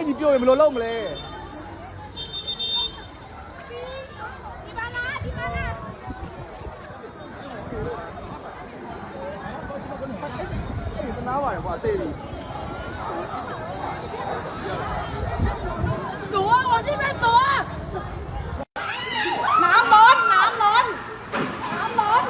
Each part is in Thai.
တိုက်ကြီးပြောရင်ဘယ်လိုလုပ်မလဲဒီပါလားဒီပါလားတနာပါတယ်ကွာတိတ်ပြီ走啊往这边走啊น้ำล้นน้ำล้นน้ำล้น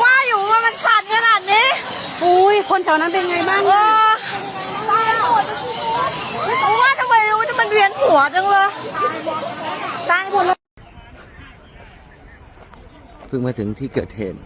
ว่าอยู่ว่ามันสั่นขนาดนี้อุ้ยคนแถวนั้นเป็นไงบ้างตายหมดว่าทำไมรู้จะมันเวียนหัวจังเลยตายหมดเลยเพิ่งมาถึงที่เกิดเหตุ